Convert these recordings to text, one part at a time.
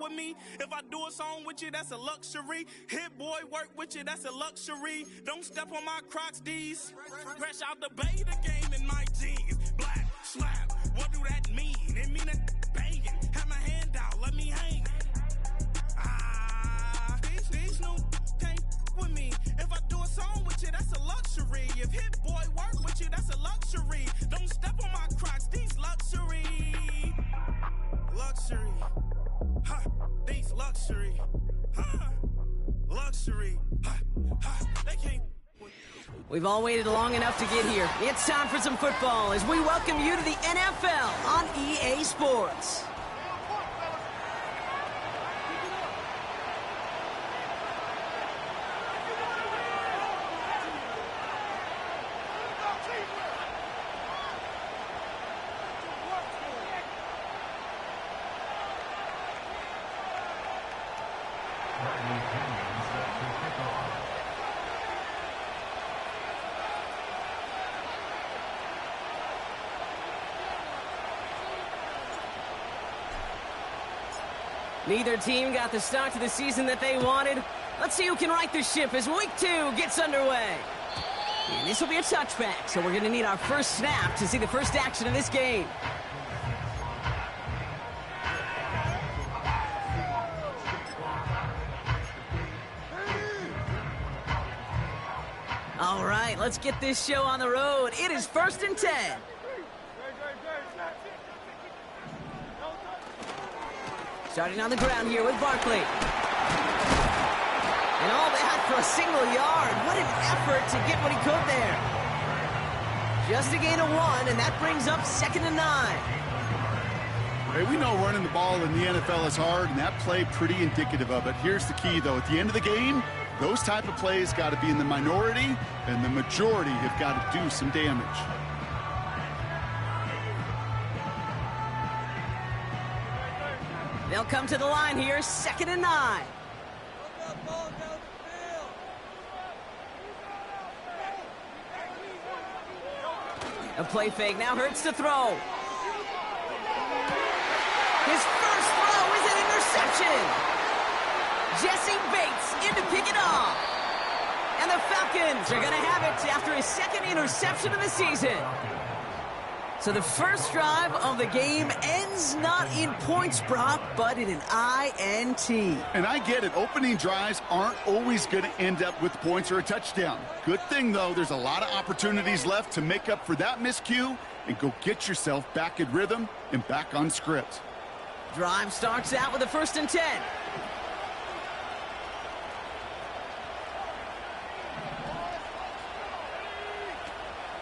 with me. If I do a song with you, that's a luxury. Hit boy, work with you, that's a luxury. Don't step on my Crocs, D's. Fresh out the bay, the game in my jeans. Black, slap, what do that mean? It mean that banging. Have my hand out, let me hang. These new can't with me. If I do a song with you, that's a luxury. If hit boy work with you, that's a luxury. Don't step on my Crocs, these luxury. Luxury. Huh, these luxury. Huh, luxury. Huh, they can't. We've all waited long enough to get here. It's time for some football as we welcome you to the NFL on EA Sports. Neither team got the start to the season that they wanted. Let's see who can right the ship as Week 2 gets underway. And this will be a touchback, so we're going to need our first snap to see the first action of this game. All right, let's get this show on the road. It is 1st and 10. Starting on the ground here with Barkley. And all that for a single yard. What an effort to get what he could there. Just a gain of 1, and that brings up 2nd and 9. Hey, we know running the ball in the NFL is hard, and that play pretty indicative of it. Here's the key, though. At the end of the game, those type of plays got to be in the minority, and the majority have got to do some damage. They'll come to the line here, 2nd and 9. A play fake now hurts to throw. His first throw is an interception. Jesse Bates in to pick it off. And the Falcons are going to have it after his 2nd interception of the season. So the first drive of the game ends not in points, Brock, but in an INT. And I get it. Opening drives aren't always going to end up with points or a touchdown. Good thing, though, there's a lot of opportunities left to make up for that miscue and go get yourself back in rhythm and back on script. Drive starts out with a 1st and 10.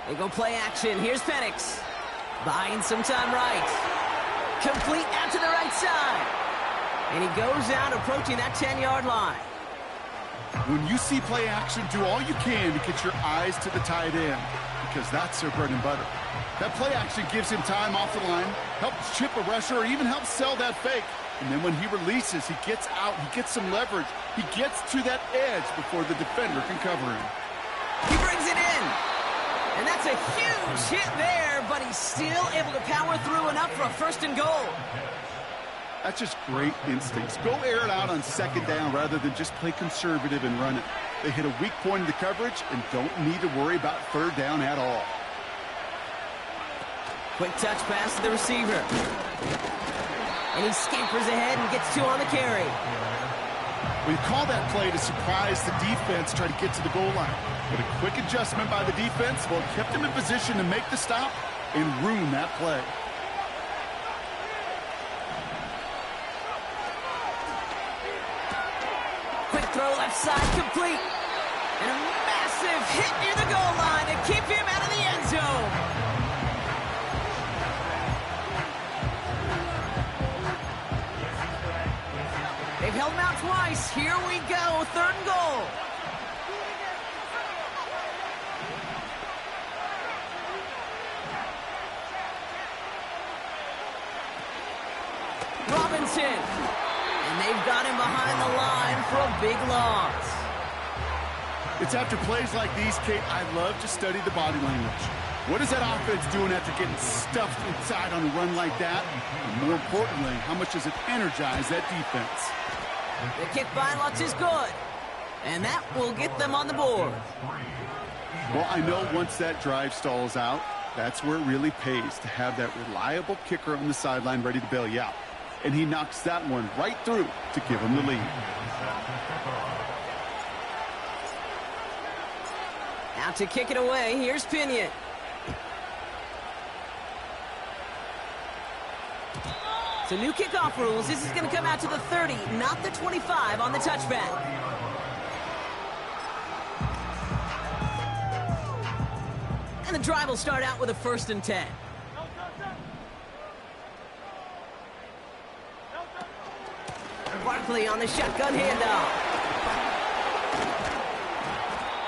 They go play action. Here's Penix. Buying some time right. Complete out to the right side. And he goes out approaching that 10-yard line. When you see play action, do all you can to get your eyes to the tight end because that's their bread and butter. That play action gives him time off the line, helps chip a rusher, or even helps sell that fake. And then when he releases, he gets out, he gets some leverage. He gets to that edge before the defender can cover him. He brings it in. And that's a huge hit there, but he's still able to power through enough for a 1st and goal. That's just great instincts. Go air it out on 2nd down rather than just play conservative and run it. They hit a weak point in the coverage and don't need to worry about 3rd down at all. Quick touch pass to the receiver. And he scampers ahead and gets 2 on the carry. We call that play to surprise the defense, try to get to the goal line. But a quick adjustment by the defense, well, kept him in position to make the stop and ruin that play. Quick throw left side, complete. And a massive hit near the goal line to keep him out of the end zone. They've held him out twice. Here we go, 3rd and goal. Robinson. And they've got him behind the line for a big loss. It's after plays like these, Kate, I love to study the body language. What is that offense doing after getting stuffed inside on a run like that? And more importantly, how much does it energize that defense? The kick by Lutz is good. And that will get them on the board. Well, I know once that drive stalls out, that's where it really pays to have that reliable kicker on the sideline ready to bail you out. And he knocks that one right through to give him the lead. Out to kick it away, here's Pinion. So new kickoff rules, this is going to come out to the 30, not the 25 on the touchback. And the drive will start out with a 1st and 10. Barkley on the shotgun handoff.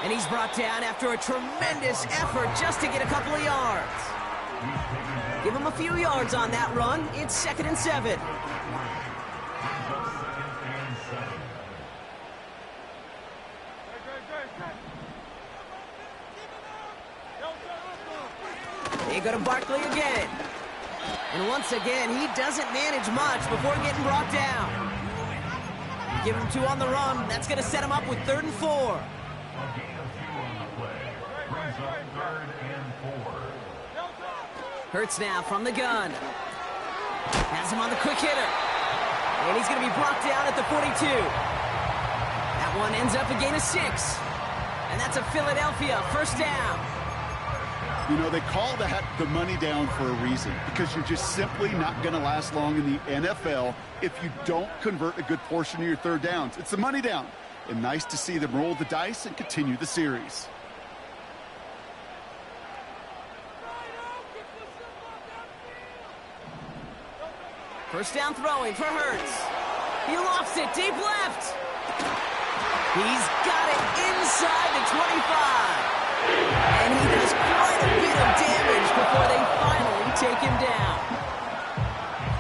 And he's brought down after a tremendous effort just to get a couple of yards. Give him a few yards on that run. It's 2nd and 7. They go to Barkley again. And once again, he doesn't manage much before getting brought down. Give him 2 on the run. That's going to set him up with 3rd and 4. Hurts now from the gun. Has him on the quick hitter. And he's going to be brought down at the 42. That one ends up a gain of 6. And that's a Philadelphia 1st down. You know, they call that the money down for a reason, because you're just simply not going to last long in the NFL if you don't convert a good portion of your 3rd downs. It's the money down. And nice to see them roll the dice and continue the series. First down throwing for Hurts. He lofts it deep left. He's got it inside the 25. And he does quite a bit of damage before they finally take him down.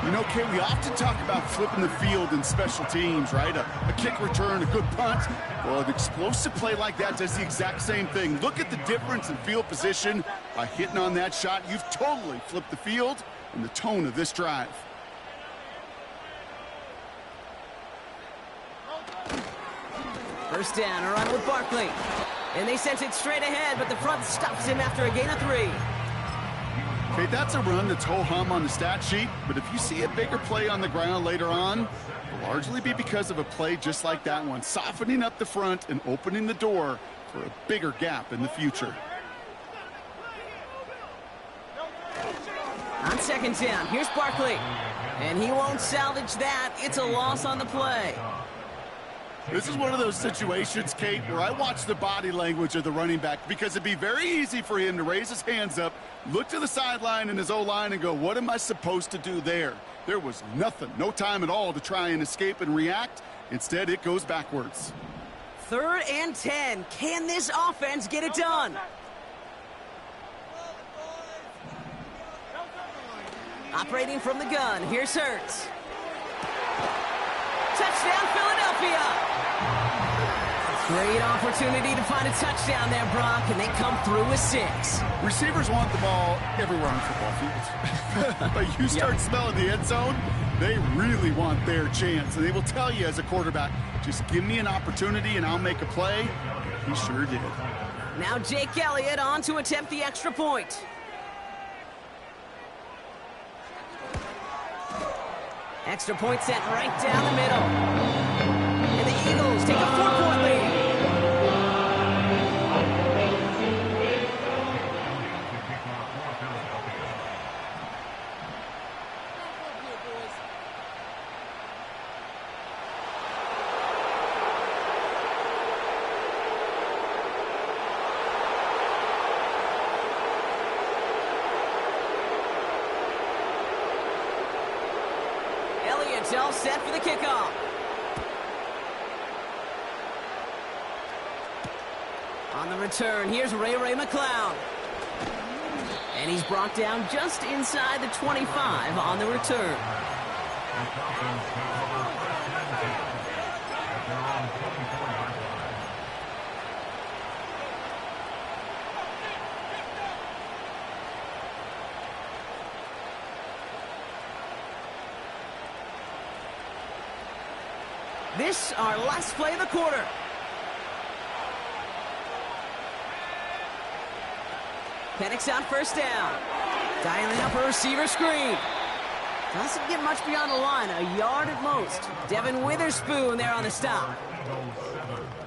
You know, Kate, we often talk about flipping the field in special teams, right? A kick return, a good punt. Well, an explosive play like that does the exact same thing. Look at the difference in field position. By hitting on that shot, you've totally flipped the field and the tone of this drive. First down, a run with Barkley. And they sent it straight ahead, but the front stops him after a gain of 3. Okay, that's a run that's ho-hum on the stat sheet, but if you see a bigger play on the ground later on, it'll largely be because of a play just like that one, softening up the front and opening the door for a bigger gap in the future. On 2nd down, here's Barkley. And he won't salvage that. It's a loss on the play. This is one of those situations, Kate, where I watch the body language of the running back, because it'd be very easy for him to raise his hands up, look to the sideline and his O-line and go, what am I supposed to do there? There was nothing, no time at all to try and escape and react. Instead, it goes backwards. 3rd and 10. Can this offense get it done? Operating from the gun, here's Hurts. Touchdown, Philadelphia! Great opportunity to find a touchdown there, Brock, and they come through with 6. Receivers want the ball everywhere on football fields. But you start smelling the end zone, they really want their chance. And they will tell you as a quarterback, just give me an opportunity and I'll make a play. He sure did. Now Jake Elliott on to attempt the extra point. Extra point sent right down the middle. And the Eagles take a 4-point lead. Elliott's all set for the kickoff. On the return, here's Ray McCloud. And he's brought down just inside the 25 on the return. This, our last play of the quarter. Penix on first down. Dialing up a receiver screen. Doesn't get much beyond the line, a yard at most. Devin Witherspoon there on the stop.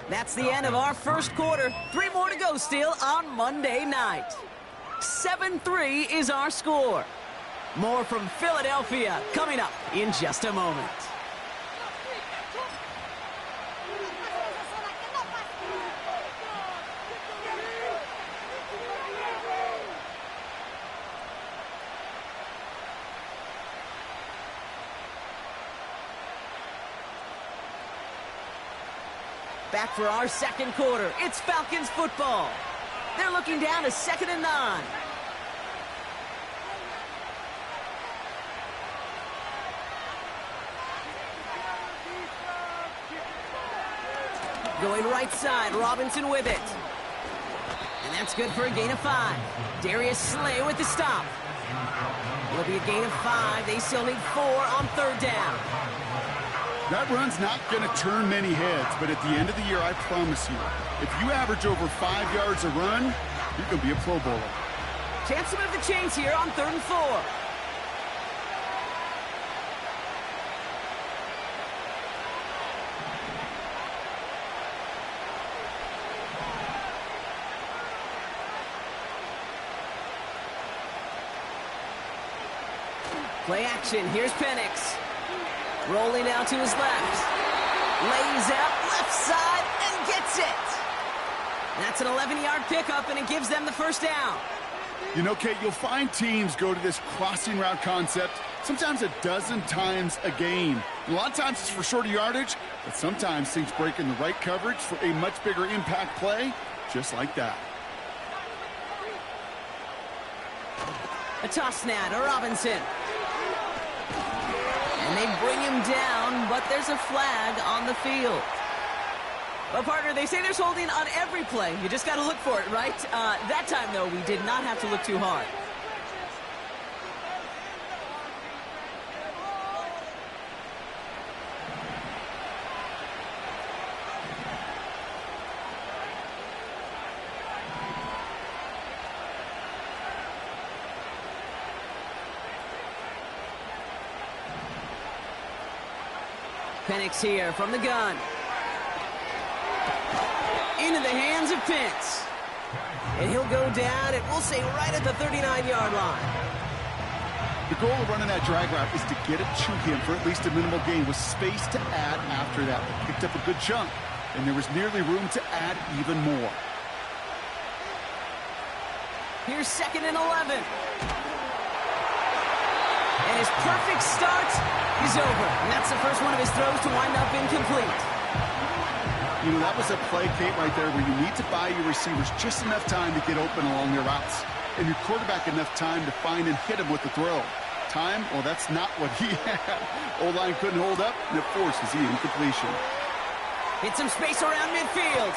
That's the end of our first quarter. 3 more to go still on Monday night. 7-3 is our score. More from Philadelphia coming up in just a moment. Back for our second quarter. It's Falcons football. They're looking down to 2nd and 9. Going right side, Robinson with it. And that's good for a gain of 5. Darius Slay with the stop. It'll be a gain of 5. They still need 4 on 3rd down. That run's not going to turn many heads, but at the end of the year, I promise you, if you average over 5 yards a run, you're going to be a Pro Bowler. Chance to move the chains here on 3rd and 4. Play action. Here's Penix. Rolling out to his left. Lays out left side and gets it. That's an 11-yard pickup, and it gives them the first down. You know, Kate, you'll find teams go to this crossing route concept sometimes a dozen times a game. A lot of times it's for shorter yardage, but sometimes things break in the right coverage for a much bigger impact play, just like that. A toss now to Robinson. And they bring him down, but there's a flag on the field. Well, partner, they say there's holding on every play. You just got to look for it, right? That time, though, we did not have to look too hard. Penix here from the gun. Into the hands of Pitts. And he'll go down, and we'll say right at the 39-yard line. The goal of running that drag route is to get it to him for at least a minimal gain with space to add after that. They picked up a good chunk, and there was nearly room to add even more. Here's 2nd and 11. And his perfect start is over. And that's the first one of his throws to wind up incomplete. You know, that was a play, Kate, right there where you need to buy your receivers just enough time to get open along their routes. And your quarterback enough time to find and hit him with the throw. Time, well, that's not what he had. O-line couldn't hold up, and it forces the incompletion. Hit some space around midfield.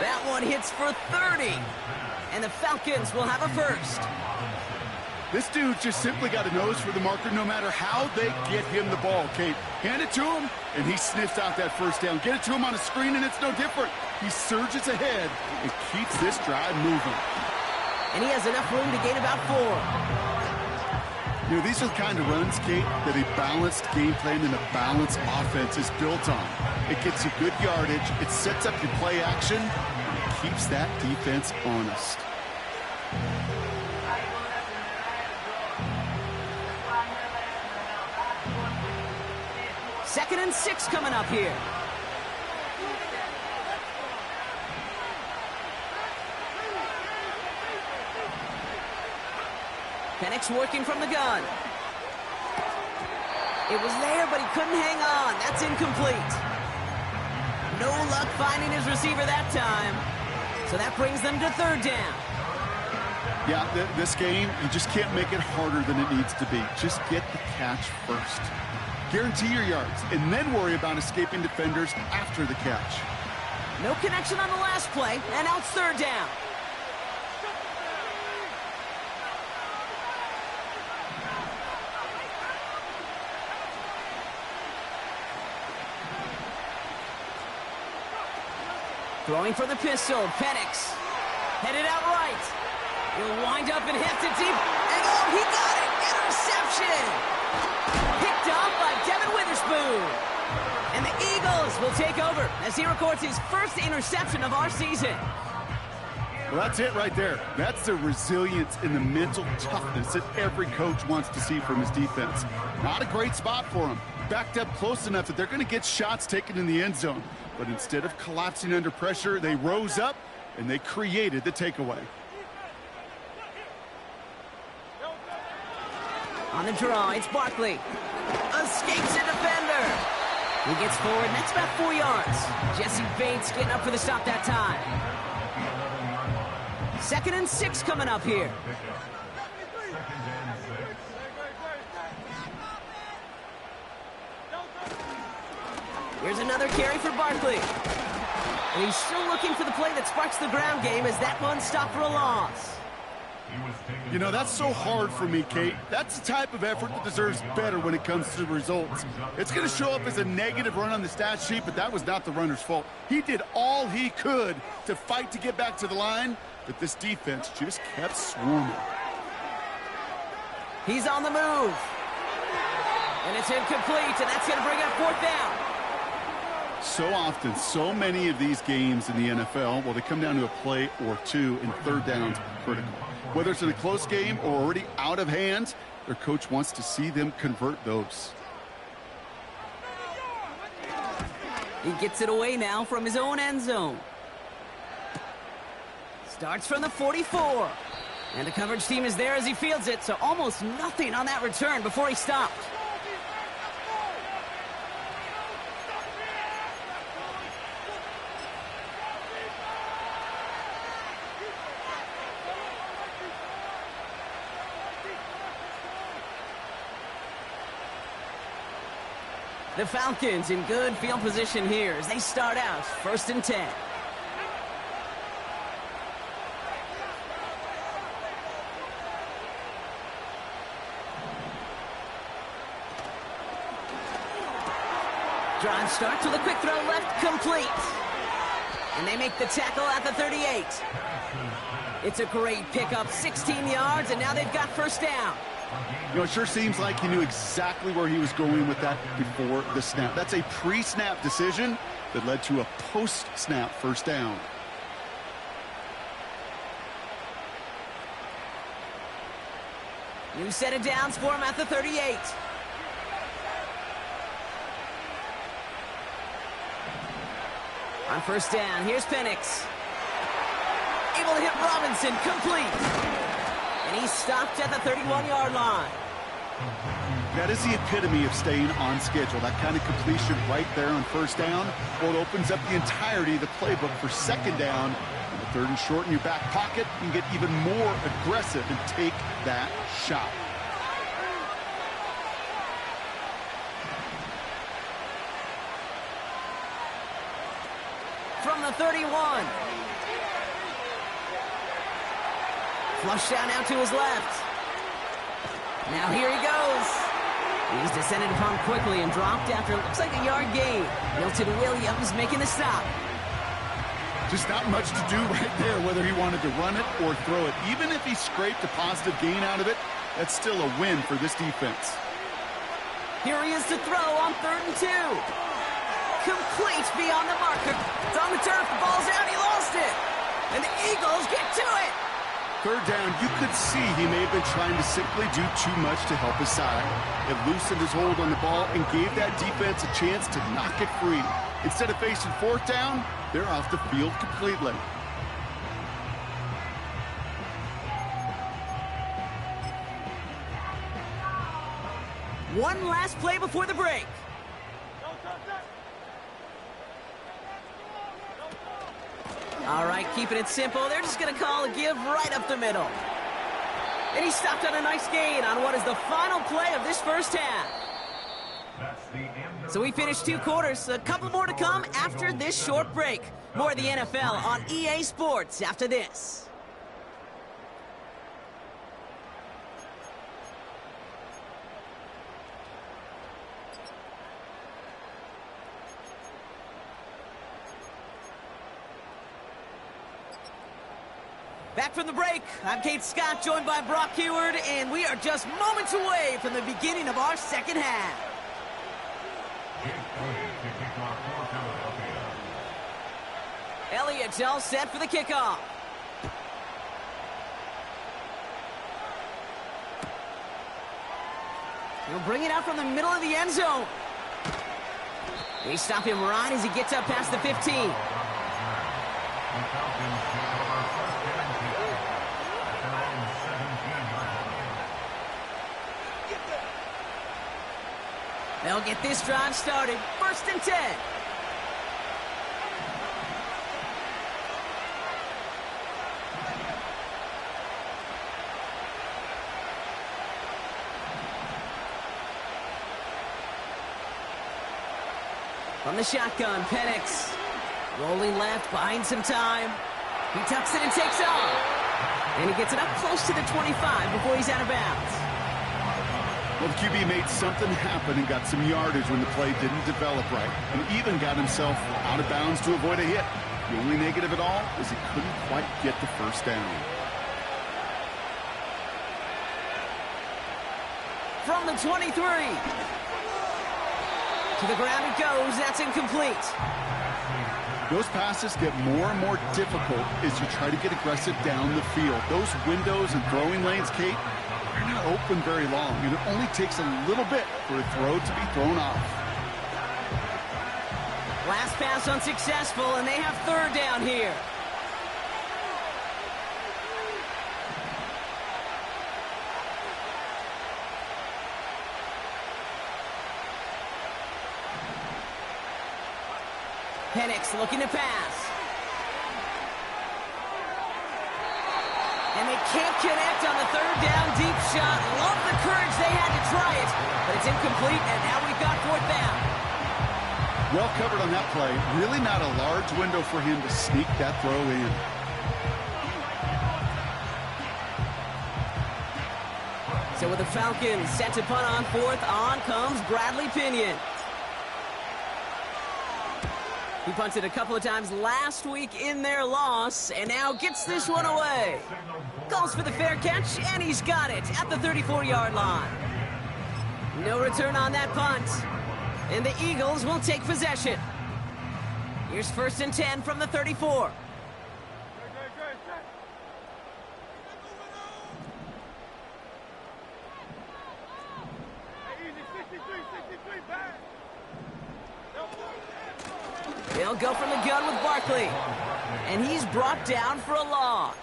That one hits for 30. And the Falcons will have a first. This dude just simply got a nose for the marker no matter how they get him the ball, Kate. Hand it to him, and he sniffs out that first down. Get it to him on a screen, and it's no different. He surges ahead and keeps this drive moving. And he has enough room to gain about 4. You know, these are the kind of runs, Kate, that a balanced game plan and a balanced offense is built on. It gets you good yardage, it sets up your play action, and it keeps that defense honest. Second and 6 coming up here. Penix working from the gun. It was there, but he couldn't hang on. That's incomplete. No luck finding his receiver that time. So that brings them to 3rd down. Yeah, this game, you just can't make it harder than it needs to be. Just get the catch first. Guarantee your yards, and then worry about escaping defenders after the catch. No connection on the last play, and now it's 3rd down. Throwing for the pistol, Penix. Headed out right. He'll wind up and heft it deep. And oh, he got it! Interception! Picked off by Devin Witherspoon. And the Eagles will take over as he records his first interception of our season. Well, that's it right there. That's the resilience and the mental toughness that every coach wants to see from his defense. Not a great spot for him. Backed up close enough that they're going to get shots taken in the end zone. But instead of collapsing under pressure, they rose up and they created the takeaway. On the draw, it's Barkley. Escapes a defender. He gets forward, and that's about 4 yards. Jesse Bates getting up for the stop that time. 2nd and 6 coming up here. Here's another carry for Barkley. And he's still looking for the play that sparks the ground game as that one stopped for a loss. You know, that's so hard for me, Kate. That's the type of effort that deserves better when it comes to the results. It's going to show up as a negative run on the stat sheet, but that was not the runner's fault. He did all he could to fight to get back to the line, but this defense just kept swarming. He's on the move. And it's incomplete, and that's going to bring up 4th down. So often, so many of these games in the NFL, well, they come down to a play or two, and 3rd downs are critical. Whether it's in a close game or already out of hand, their coach wants to see them convert those. He gets it away now from his own end zone. Starts from the 44. And the coverage team is there as he fields it, so almost nothing on that return before he stopped. The Falcons in good field position here as they start out 1st and 10. Drive starts with a quick throw left, complete. And they make the tackle at the 38. It's a great pickup, 16 yards, and now they've got 1st down. You know, it sure seems like he knew exactly where he was going with that before the snap. That's a pre-snap decision that led to a post-snap 1st down. New set of downs for him at the 38. On 1st down, here's Penix. Able to hit Robinson, complete. And he's stopped at the 31-yard line. That is the epitome of staying on schedule. That kind of completion right there on 1st down. Well, it opens up the entirety of the playbook for 2nd down. And the 3rd and short in your back pocket, you can get even more aggressive and take that shot. From the 31. Flush down out to his left. Now here he goes. He's descended upon quickly and dropped after it looks like a yard gain. Milton Williams making the stop. Just not much to do right there, whether he wanted to run it or throw it. Even if he scraped a positive gain out of it, that's still a win for this defense. Here he is to throw on 3rd and 2. Complete beyond the marker. It's on the turf, the ball's out, he lost it. And the Eagles get to it. 3rd down, you could see he may have been trying to simply do too much to help his side. It loosened his hold on the ball and gave that defense a chance to knock it free. Instead of facing 4th down, they're off the field completely. One last play before the break. All right, keeping it simple. They're just going to call a give right up the middle. And he stopped on a nice gain on what is the final play of this 1st half. So we finished 2 quarters. A couple more to come after this short break. More of the NFL on EA Sports after this. Back from the break, I'm Kate Scott, joined by Brock Heward, and we are just moments away from the beginning of our second half. Elliott's all set for the kickoff. He'll bring it out from the middle of the end zone. They stop him right as he gets up past the 15. They'll get this drive started. 1st and 10. From the shotgun, Penix. Rolling left, buying some time. He tucks it and takes off. And he gets it up close to the 25 before he's out of bounds. Well, the QB made something happen and got some yardage when the play didn't develop right, and even got himself out of bounds to avoid a hit. The only negative at all is he couldn't quite get the first down. From the 23. To the ground it goes. That's incomplete. Those passes get more and more difficult as you try to get aggressive down the field. Those windows and throwing lanes, Kate, they're not open very long, and it only takes a little bit for a throw to be thrown off. Last pass unsuccessful, and they have 3rd down here. Penix looking to pass. And they can't connect on the 3rd down deep shot. Love the courage they had to try it, but it's incomplete, and now we've got 4th down. Well covered on that play. Really not a large window for him to sneak that throw in. So with the Falcons set to punt on 4th, on comes Bradley Pinion. He punted a couple of times last week in their loss, and now gets this one away. Calls for the fair catch, and he's got it at the 34-yard line. No return on that punt, and the Eagles will take possession. Here's 1st and 10 from the 34. They'll go from the gun with Barkley. And he's brought down for a loss.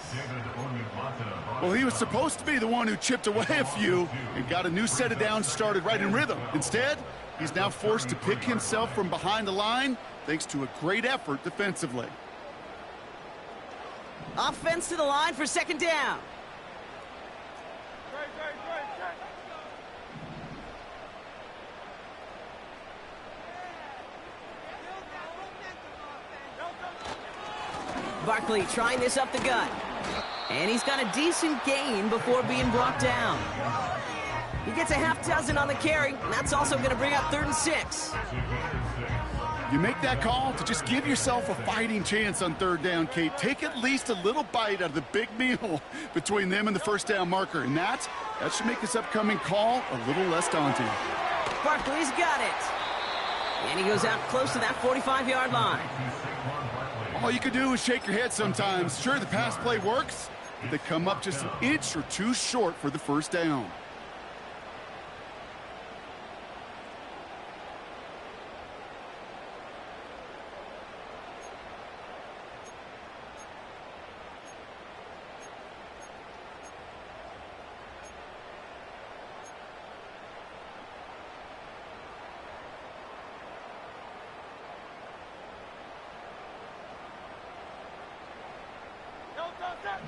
Well, he was supposed to be the one who chipped away a few and got a new set of downs started right in rhythm. Instead, he's now forced to pick himself from behind the line thanks to a great effort defensively. Offense to the line for 2nd down. Barkley trying this up the gut. And he's got a decent gain before being brought down. He gets a half dozen on the carry, and that's also going to bring up 3rd and 6. You make that call to just give yourself a fighting chance on 3rd down, Kate. Take at least a little bite out of the big meal between them and the 1st down marker. And that should make this upcoming call a little less daunting. Barkley's got it. And he goes out close to that 45-yard line. All you can do is shake your head sometimes. Sure, the pass play works, but they come up just an inch or two short for the 1st down.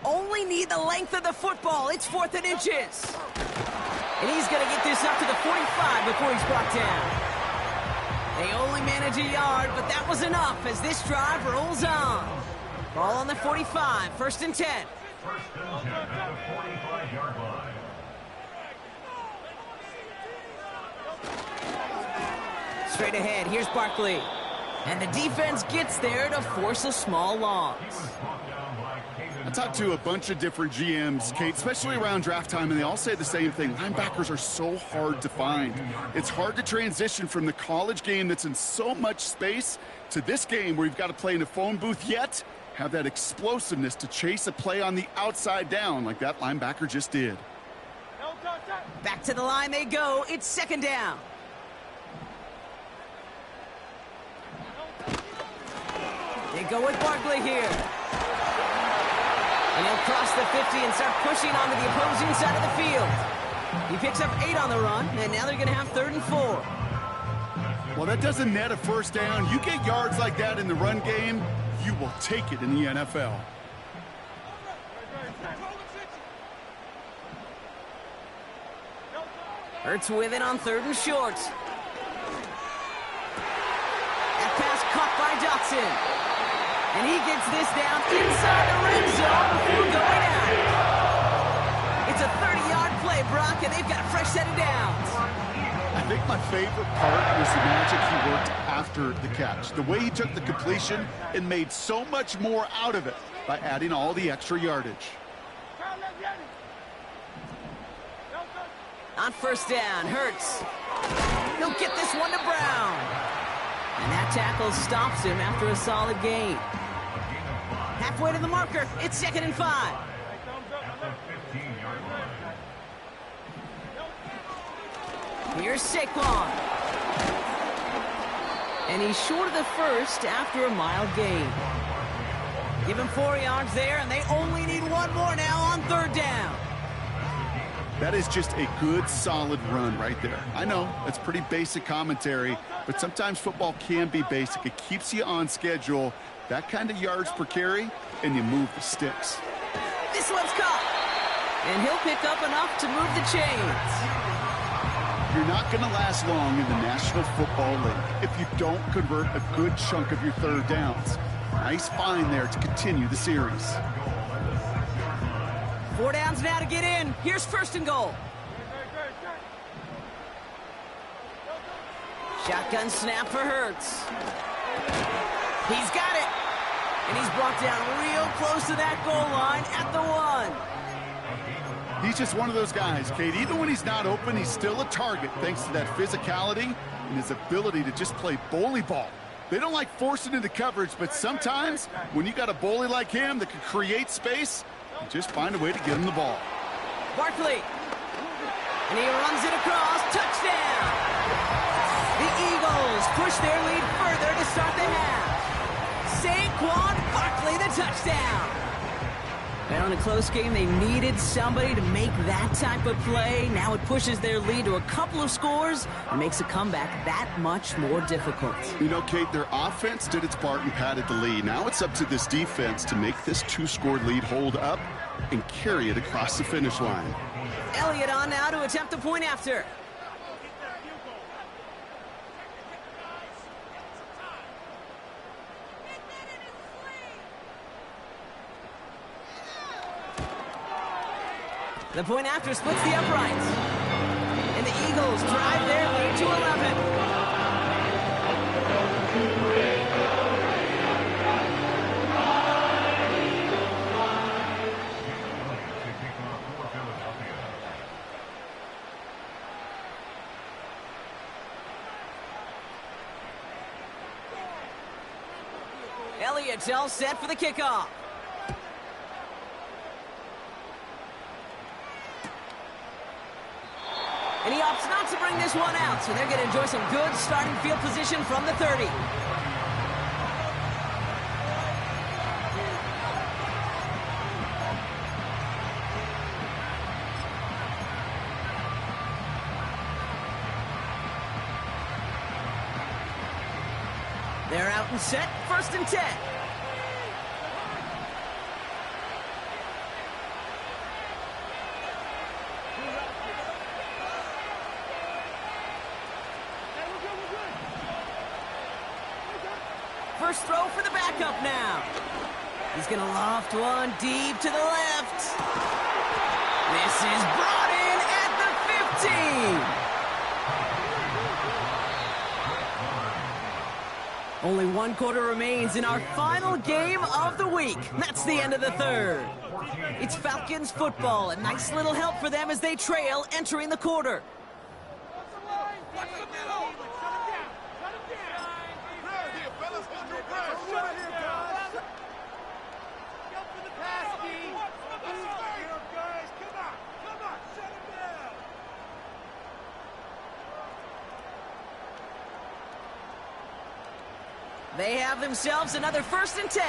Only need the length of the football. It's 4th and inches. And he's going to get this up to the 45 before he's brought down. They only manage a yard, but that was enough as this drive rolls on. Ball on the 45, 1st and 10. 1st and 10 at the 45-yard line. Straight ahead, here's Barkley. And the defense gets there to force a small loss. He was brought down by David I talked to a bunch of different GMs, Kate, especially around draft time, and they all say the same thing. Linebackers are so hard to find. It's hard to transition from the college game that's in so much space to this game where you've got to play in a phone booth, yet have that explosiveness to chase a play on the outside down like that linebacker just did. Back to the line they go. It's second down. They go with Barkley here. And he'll cross the 50 and start pushing onto the opposing side of the field. He picks up 8 on the run, and now they're going to have 3rd and 4. Well, that doesn't net a first down. You get yards like that in the run game, you will take it in the NFL. Hurts with it on 3rd and short. That pass caught by Dotson. And he gets this down inside the red zone before going out. It's a 30-yard play, Brock, and they've got a fresh set of downs. I think my favorite part was the magic he worked after the catch. The way he took the completion and made so much more out of it by adding all the extra yardage. On first down, Hurts. He'll get this one to Brown. And that tackle stops him after a solid gain. Halfway to the marker, it's 2nd and 5. Here's Saquon. And he's short of the first after a mild gain. Give him 4 yards there, and they only need 1 more now on 3rd down. That is just a good, solid run right there. I know, it's pretty basic commentary, but sometimes football can be basic. It keeps you on schedule, that kind of yards per carry, and you move the sticks. This one's caught. And he'll pick up enough to move the chains. You're not going to last long in the National Football League if you don't convert a good chunk of your 3rd downs. Nice find there to continue the series. 4 downs now to get in. Here's 1st and goal. Shotgun snap for Hurts. He's got it. And he's brought down real close to that goal line at the 1. He's just one of those guys, Kate. Even when he's not open, he's still a target thanks to that physicality and his ability to just play bully ball. They don't like forcing into coverage, but sometimes when you got a bully like him that can create space, you just find a way to get him the ball. Barkley. And he runs it across. Touchdown. The Eagles push their lead further to start the half. Saquon Barkley, the touchdown. Now in a close game, they needed somebody to make that type of play. Now it pushes their lead to a couple of scores and makes a comeback that much more difficult. You know, Kate, their offense did its part and padded the lead. Now it's up to this defense to make this 2-score lead hold up and carry it across the finish line. Elliott on now to attempt the point after. The point after splits the uprights. And the Eagles drive their lead to 11. Elliott's all set for the kickoff. And he opts not to bring this one out, so they're going to enjoy some good starting field position from the 30. They're out and set, 1st and 10. First throw for the backup now. He's going to loft one deep to the left. This is brought in at the 15. Only one quarter remains in our final game of the week. That's the end of the third. It's Falcons football. A nice little help for them as they trail entering the quarter. They have themselves another 1st and 10.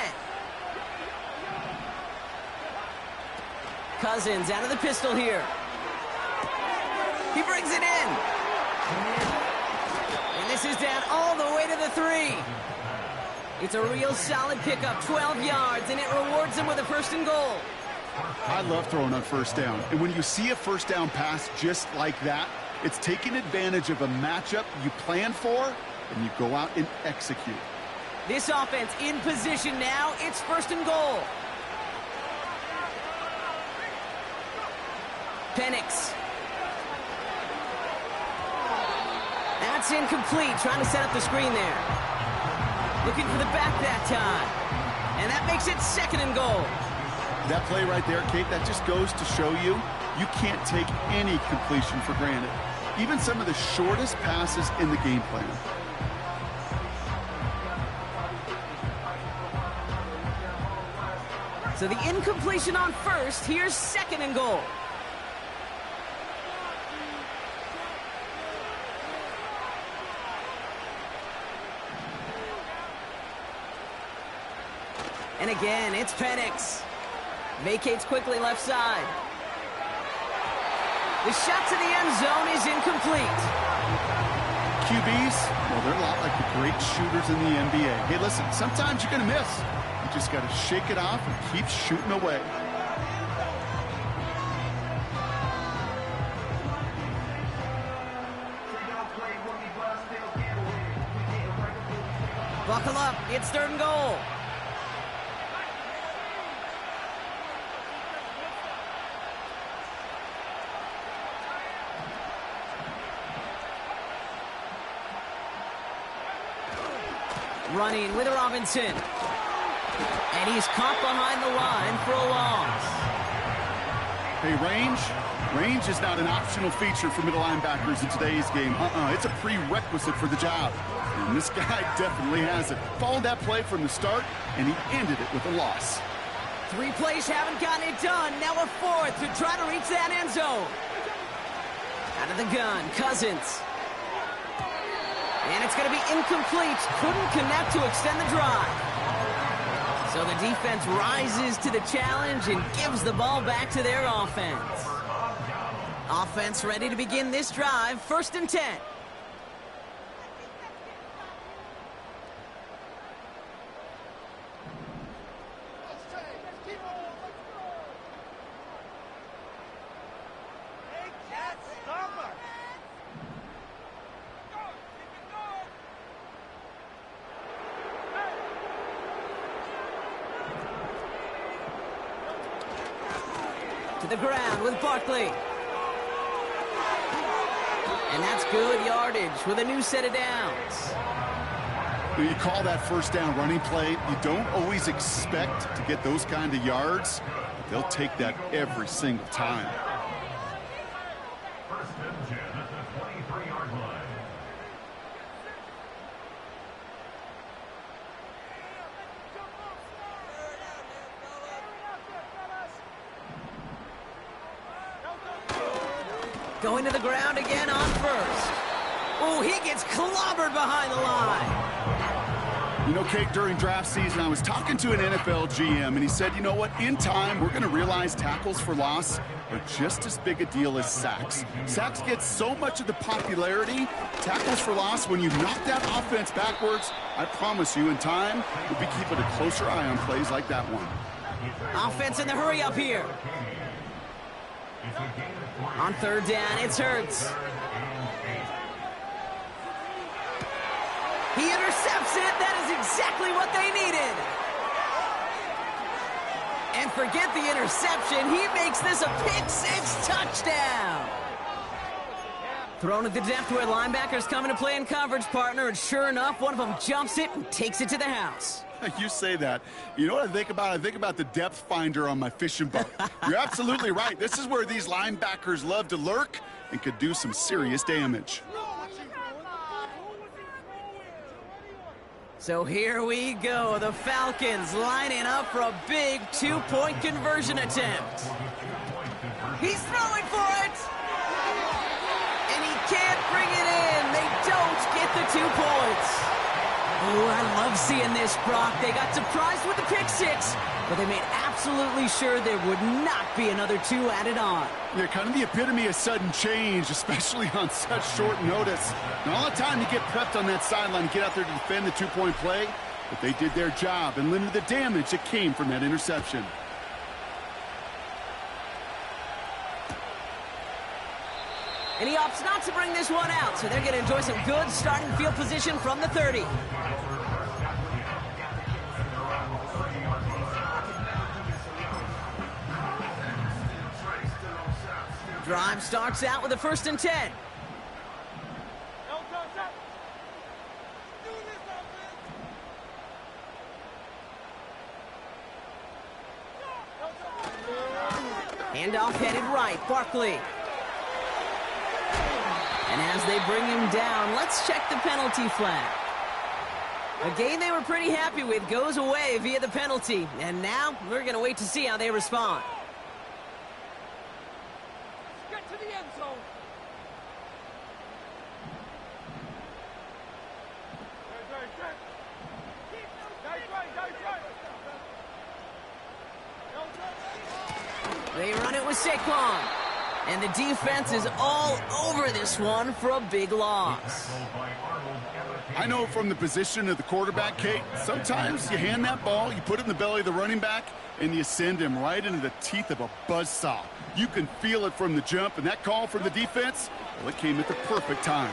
Cousins out of the pistol here. He brings it in. And this is down all the way to the 3. It's a real solid pickup, 12 yards, and it rewards them with a 1st and goal. I love throwing on 1st down. And when you see a 1st down pass just like that, it's taking advantage of a matchup you plan for, and you go out and execute. This offense in position now. It's 1st and goal. Penix. That's incomplete. Trying to set up the screen there. Looking for the back that time. And that makes it 2nd and goal. That play right there, Kate, that just goes to show you, you can't take any completion for granted. Even some of the shortest passes in the game plan. So the incompletion on 1st. Here's 2nd and goal. And again, it's Penix. Vacates quickly left side. The shot to the end zone is incomplete. QBs, well, they're a lot like the great shooters in the NBA. Hey, listen, sometimes you're going to miss. You just got to shake it off and keep shooting away. Buckle up. It's 3rd and goal. Running with Robinson. And he's caught behind the line for a loss. Hey, range is not an optional feature for middle linebackers in today's game. It's a prerequisite for the job. And this guy definitely has it. Followed that play from the start, and he ended it with a loss. 3 plays haven't gotten it done. Now a 4th to try to reach that end zone. Out of the gun, Cousins. And it's going to be incomplete. Couldn't connect to extend the drive. So the defense rises to the challenge and gives the ball back to their offense. Offense ready to begin this drive. 1st and 10. To the ground with Barkley. And that's good yardage with a new set of downs. When you call that 1st down running play, you don't always expect to get those kind of yards. But they'll take that every single time. 1st and 10 at the 23-yard line. Going to the ground again on 1st. Oh, he gets clobbered behind the line. You know, Kate, during draft season, I was talking to an NFL GM, and he said, you know what, in time, we're going to realize tackles for loss are just as big a deal as sacks. Sacks get so much of the popularity. Tackles for loss, when you knock that offense backwards, I promise you, in time, we'll be keeping a closer eye on plays like that one. Offense in the hurry up here. On 3rd down, it's Hurts. He intercepts it. That is exactly what they needed. And forget the interception. He makes this a pick-6 touchdown. Thrown at the depth where linebackers coming to play in coverage, partner, and sure enough, one of them jumps it and takes it to the house. You say that. You know what I think about? I think about the depth finder on my fishing boat. You're absolutely right. This is where these linebackers love to lurk and could do some serious damage. So here we go. The Falcons lining up for a big two-point conversion attempt. He's throwing for it! And he can't bring it in. They don't get the 2 points. Ooh, I love seeing this, Brock. They got surprised with the pick six, but they made absolutely sure there would not be another 2 added on. Yeah, kind of the epitome of sudden change, especially on such short notice. And all the time to get prepped on that sideline and get out there to defend the 2-point play, but they did their job and limited the damage that came from that interception. And he opts not to bring this one out, so they're going to enjoy some good starting field position from the 30. Drive starts out with a 1st and 10. Handoff headed right, Barkley. And as they bring him down, let's check the penalty flag. A game they were pretty happy with goes away via the penalty. And now we're going to wait to see how they respond. Get to the end zone. They run it with Saquon. And the defense is all over this one for a big loss. I know from the position of the quarterback, Kate, sometimes you hand that ball, you put it in the belly of the running back, and you send him right into the teeth of a buzzsaw. You can feel it from the jump, and that call from the defense, well, it came at the perfect time.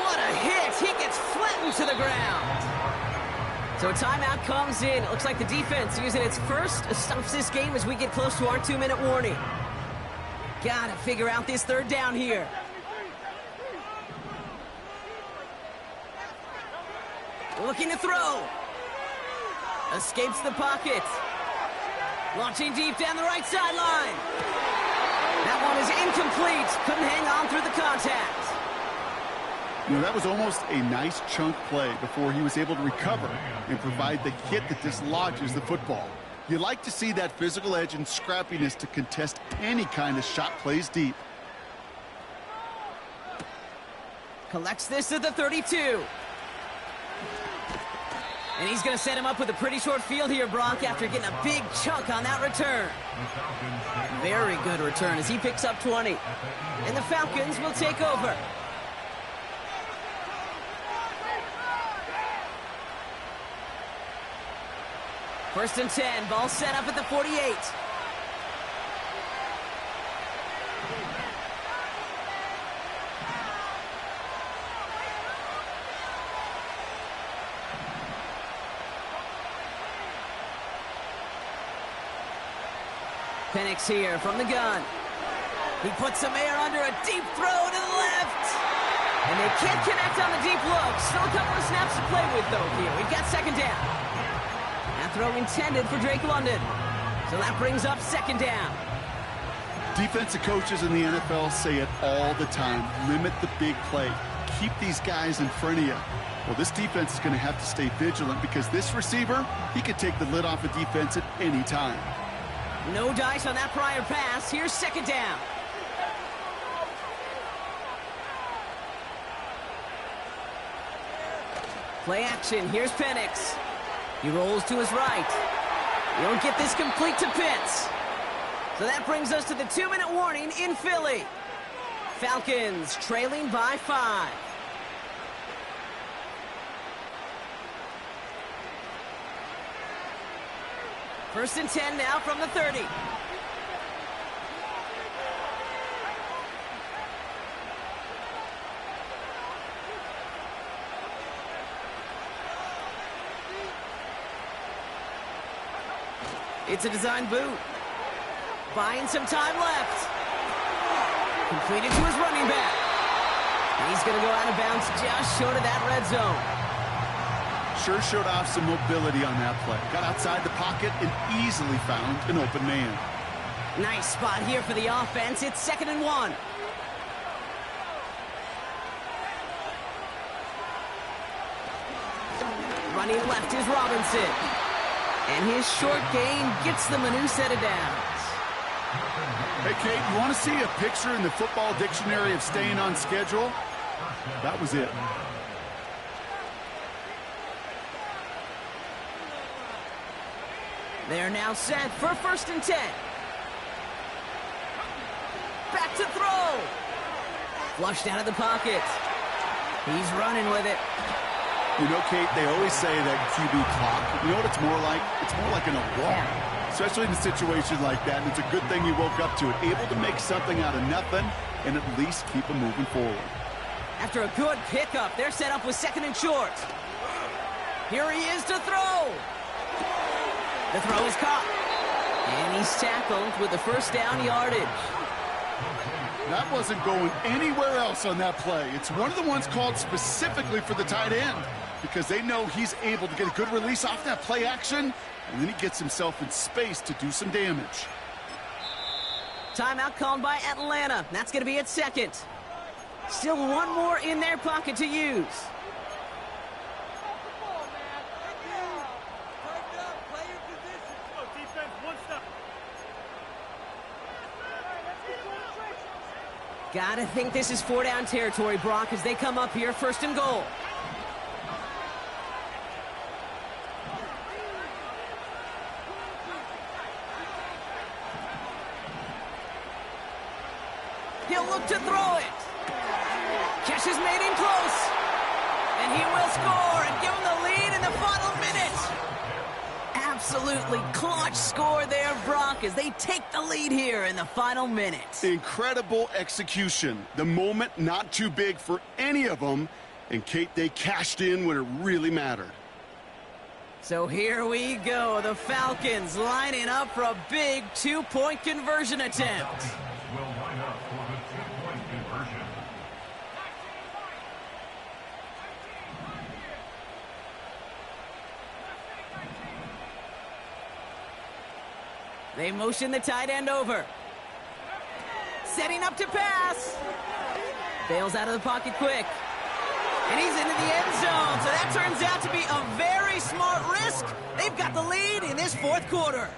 What a hit! He gets flattened to the ground. So a timeout comes in. It looks like the defense using its first stops this game as we get close to our 2-minute warning. Gotta figure out this 3rd down here. Looking to throw. Escapes the pocket. Launching deep down the right sideline. That one is incomplete. Couldn't hang on through the contact. You know, that was almost a nice chunk play before he was able to recover and provide the hit that dislodges the football. You like to see that physical edge and scrappiness to contest any kind of shot plays deep. Collects this at the 32. And he's going to set him up with a pretty short field here, Brock, after getting a big chunk on that return. Very good return as he picks up 20. And the Falcons will take over. First and 10, ball set up at the 48. Penix here from the gun. He puts some air under a deep throw to the left. And they can't connect on the deep look. Still a couple of snaps to play with, though, here. We've got 2nd down. That throw intended for Drake London. So that brings up 2nd down. Defensive coaches in the NFL say it all the time. Limit the big play. Keep these guys in front of you. Well, this defense is going to have to stay vigilant because this receiver, he could take the lid off a defense at any time. No dice on that prior pass. Here's 2nd down. Play action. Here's Penix. He rolls to his right. You don't get this complete to Pitts. So that brings us to the 2-minute warning in Philly. Falcons trailing by 5. First and 10 now from the 30. It's a design boot. Buying some time left. Completed to his running back. And he's going to go out of bounds just short of that red zone. Sure showed off some mobility on that play. Got outside the pocket and easily found an open man. Nice spot here for the offense. It's 2nd and 1. Running left is Robinson. And his short gain gets them a new set of downs. Hey, Kate, you want to see a picture in the football dictionary of staying on schedule? That was it. They're now set for 1st and 10. Back to throw. Flushed out of the pocket. He's running with it. You know, Kate, they always say that QB clock, you know what it's more like? It's more like an alarm, especially in a situation like that. And it's a good thing you woke up to it, able to make something out of nothing and at least keep them moving forward. After a good pickup, they're set up with 2nd and short. Here he is to throw. The throw is caught. And he's tackled with the 1st down yardage. That wasn't going anywhere else on that play. It's one of the ones called specifically for the tight end because they know he's able to get a good release off that play action, and then he gets himself in space to do some damage. Timeout called by Atlanta. That's going to be at 2nd. Still one more in their pocket to use. Gotta think this is 4-down territory, Brock, as they come up here, 1st and goal. He'll look to throw it. Catch is made in close. And he will score and give him the lead in the final minute. Absolutely clutch score there, Brock, as they take the lead here in the final minute. Incredible execution. The moment not too big for any of them. And, Kate, they cashed in when it really mattered. So here we go. The Falcons lining up for a big 2-point conversion attempt. Will line up for the 2-point conversion. They motion the tight end over. Setting up to pass. Bails out of the pocket quick. And he's into the end zone. So that turns out to be a very smart risk. They've got the lead in this 4th quarter.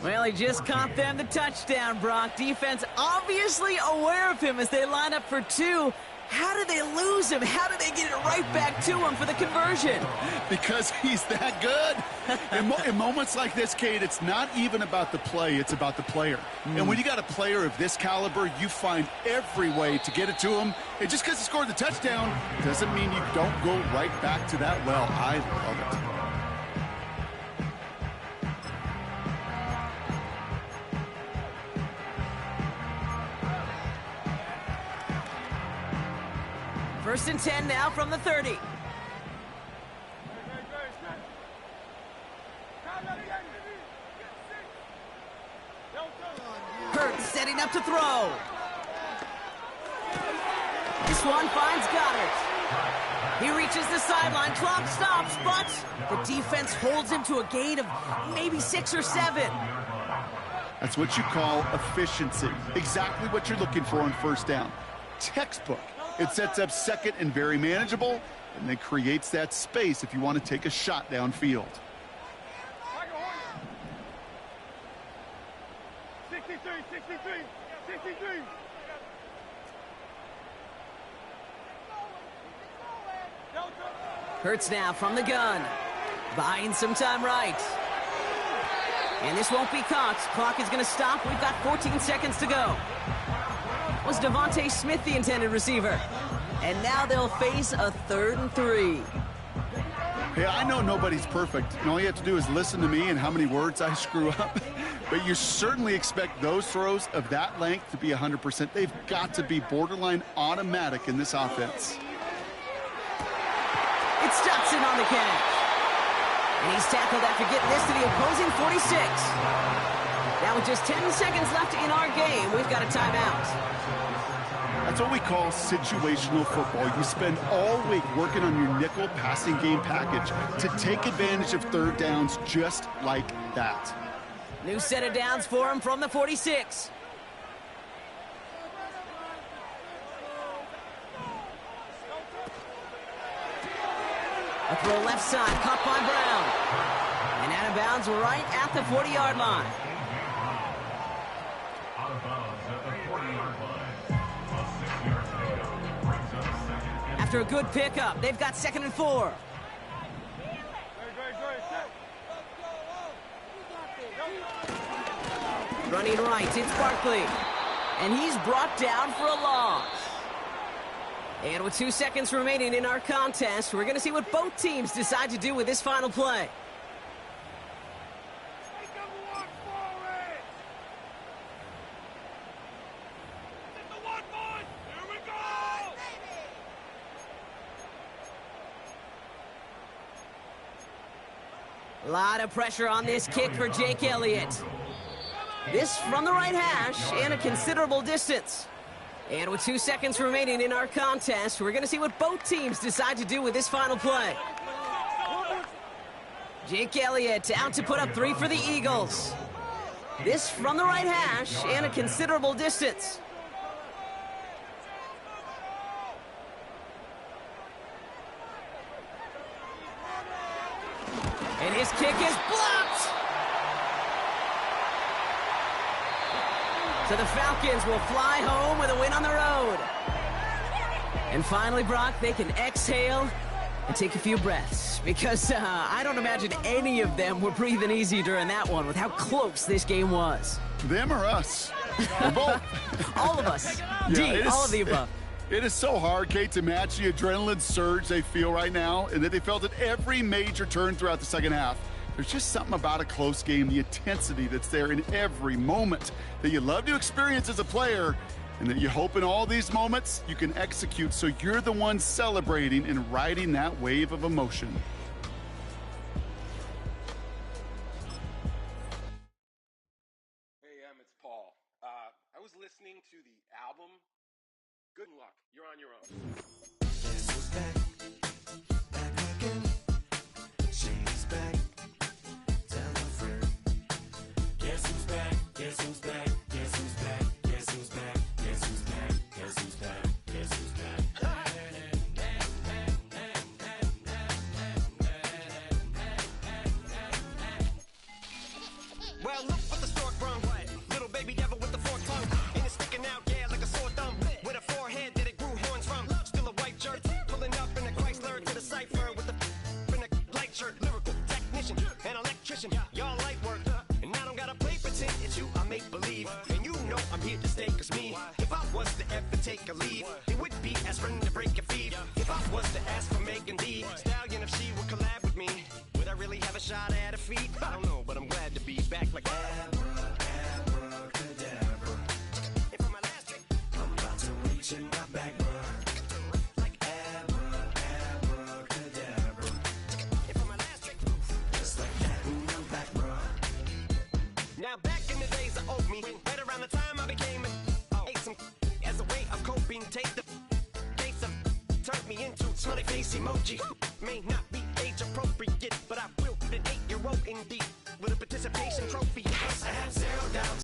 Well, he just caught them the touchdown, Brock. Defense obviously aware of him as they line up for 2. How did they lose him? How did they get it right back to him for the conversion? Because he's that good. In moments like this, Kate, it's not even about the play, it's about the player. And when you got a player of this caliber, you find every way to get it to him. And just because he scored the touchdown doesn't mean you don't go right back to that well. I love it. First and 10 now from the 30. Hurts setting up to throw. This one finds Goddard. He reaches the sideline. Clock stops, but the defense holds him to a gain of maybe 6 or 7. That's what you call efficiency. Exactly what you're looking for on 1st down. Textbook. It sets up 2nd and very manageable, and then creates that space if you want to take a shot downfield. 63. Hurts now from the gun. Buying some time right. And this won't be caught. Clock is going to stop. We've got 14 seconds to go. Was Devontae Smith the intended receiver? And now they'll face a 3rd and 3. Hey, I know nobody's perfect, and all you have to do is listen to me and how many words I screw up. But you certainly expect those throws of that length to be 100%. They've got to be borderline automatic in this offense. It's Dotson on the catch. And he's tackled after getting this to the opposing 46. Now with just 10 seconds left in our game, we've got a timeout. That's what we call situational football. You spend all week working on your nickel passing game package to take advantage of third downs just like that. New set of downs for him from the 46. A throw left side, caught by Brown. And out of bounds right at the 40-yard line. Out of bounds at the 40-yard line. A 6-yard pickup brings up second. After a good pickup, they've got 2nd and 4. Running right, it's Barkley. And he's brought down for a loss. And with 2 seconds remaining in our contest, we're going to see what both teams decide to do with this final play. A lot of pressure on this kick for Jake Elliott. This from the right hash and a considerable distance. And with 2 seconds remaining in our contest, we're going to see what both teams decide to do with this final play. Jake Elliott out to put up 3 for the Eagles. This from the right hash and a considerable distance. And his kick is blocked! So the Falcons will fly home with a win on the road. And finally, Brock, they can exhale and take a few breaths. Because I don't imagine any of them were breathing easy during that one with how close this game was. Them or us? Or both. All of us. Yeah, all of the above. It is so hard, Kate, to match the adrenaline surge they feel right now and that they felt at every major turn throughout the second half. There's just something about a close game, the intensity that's there in every moment that you love to experience as a player, and that you hope in all these moments you can execute so you're the one celebrating and riding that wave of emotion. Hey, it's Paul. I was listening to the album. Good luck. You're on your own. Guess who's back? Back again. She's back. Tell a friend. Guess who's back? Guess who's back? Guess who's back? Guess who's back? Guess who's back? Guess who's back? Guess who's back? Well, look what the stork brung. Little baby devil with the forked tongue. And it's sticking out, yeah, like a sore thumb. With a forehead that it grew horns from. Still a white jerk. Pulling up in a Chrysler to the cipher with the in a light shirt. Lyrical technician, an electrician. Y'all light work. And I don't gotta play pretend. It's you I make believe. And you know I'm here to stay, cause me. If I was to ever take a leave, it would be as friend to break your feet. If I was to ask for Megan D Stallion, if she would collab with me, would I really have a shot at her feet? I don't know, but I'm glad to be back like Abracadabra. And for my last trick, I'm about to reach in my back, bruh. Like abracadabra. and for my last trick. Just like that, ooh, I'm back, bruh. Now back in the days I owed me, right around the time I became an ate some as a way of coping. Take the case of turned me into smiley face emoji. May not be age appropriate, but I will put an 8-year-old indeed with a participation